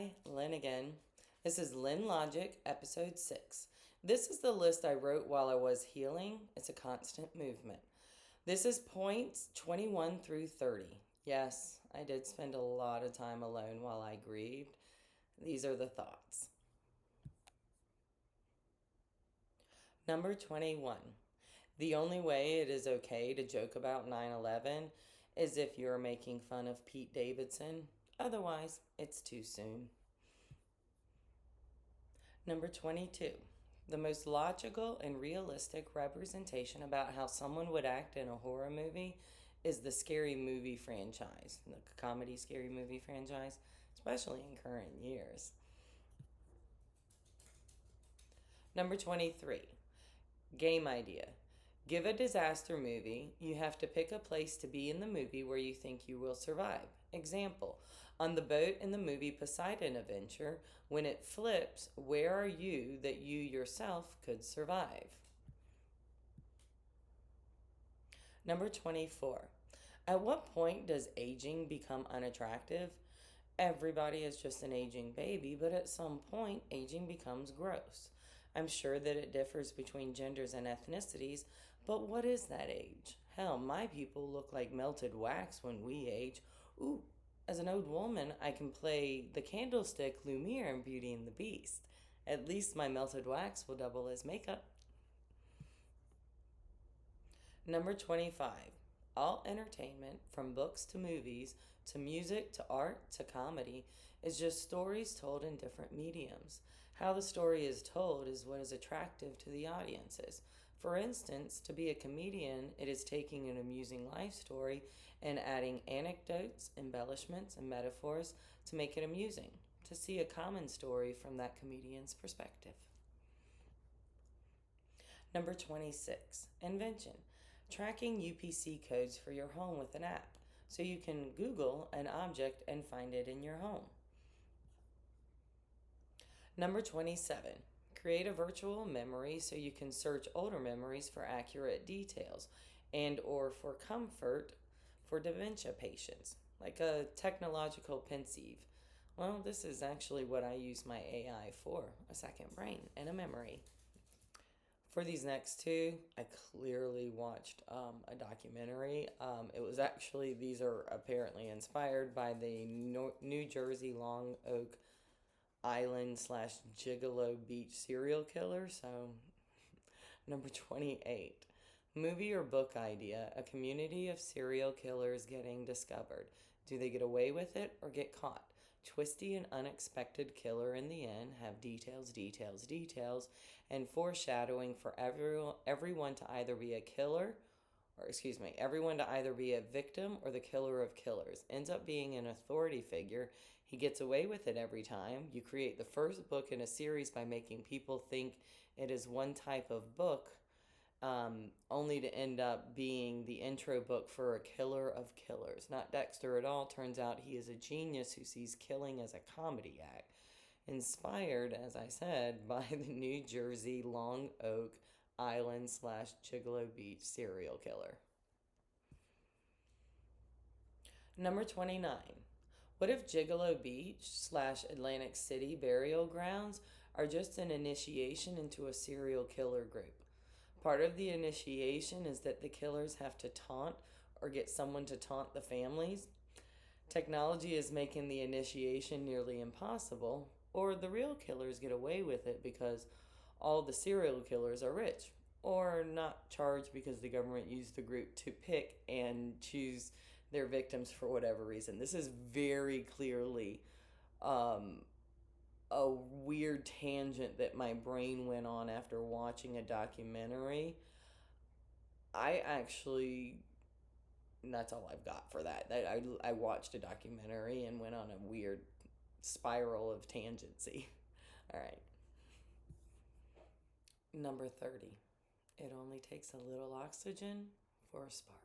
Hi, Lynn again. This is Lynn Logic, episode 6. This is the list I wrote while I was healing. It's a constant movement. This is points 21 through 30. Yes, I did spend a lot of time alone while I grieved. These are the thoughts. Number 21. The only way it is okay to joke about 9/11 is if you're making fun of Pete Davidson. Otherwise, it's too soon. Number 22. The most logical and realistic representation about how someone would act in a horror movie is the scary movie franchise, the comedy scary movie franchise, especially in current years. Number 23. Game idea. Give a disaster movie. You have to pick a place to be in the movie where you think you will survive. Example, on the boat in the movie Poseidon Adventure, when it flips, where are you that you yourself could survive? Number 24. At what point does aging become unattractive? Everybody is just an aging baby, but at some point, aging becomes gross. I'm sure that it differs between genders and ethnicities, but what is that age? Hell, my people look like melted wax when we age. Ooh, as an old woman, I can play the candlestick Lumiere in Beauty and the Beast. At least my melted wax will double as makeup. Number 25. All entertainment, from books to movies, to music, to art, to comedy, is just stories told in different mediums. How the story is told is what is attractive to the audiences. For instance, to be a comedian, it is taking an amusing life story and adding anecdotes, embellishments, and metaphors to make it amusing, to see a common story from that comedian's perspective. Number 26. Invention. Tracking UPC codes for your home with an app, so you can Google an object and find it in your home. Number 27. Create a virtual memory so you can search older memories for accurate details and or for comfort for dementia patients, like a technological pensieve. Well, this is actually what I use my AI for, a second brain and a memory. For these next two, I clearly watched a documentary. It was actually, these are apparently inspired by the New Jersey Long Oak Island slash Gigolo Beach serial killer. So, number 28. Movie or book idea, a community of serial killers getting discovered. Do they get away with it or get caught? Twisty and unexpected killer in the end, have details, details, details, and foreshadowing for everyone to either be a killer, or excuse me, everyone to either be a victim or the killer of killers. Ends up being an authority figure. He gets away with it every time. You create the first book in a series by making people think it is one type of book, only to end up being the intro book for a killer of killers. Not Dexter at all. Turns out he is a genius who sees killing as a comedy act. Inspired, as I said, by the New Jersey Long Oak Island slash Gigolo Beach serial killer. Number 29. What if Gigolo Beach slash Atlantic City burial grounds are just an initiation into a serial killer group? Part of the initiation is that the killers have to taunt or get someone to taunt the families. Technology is making the initiation nearly impossible, or the real killers get away with it because all the serial killers are rich, or not charged because the government used the group to pick and choose their victims for whatever reason. This is very clearly a weird tangent that my brain went on after watching a documentary. I actually, that's all I've got for that. I watched a documentary and went on a weird spiral of tangency. All right. Number 30. It only takes a little oxygen for a spark.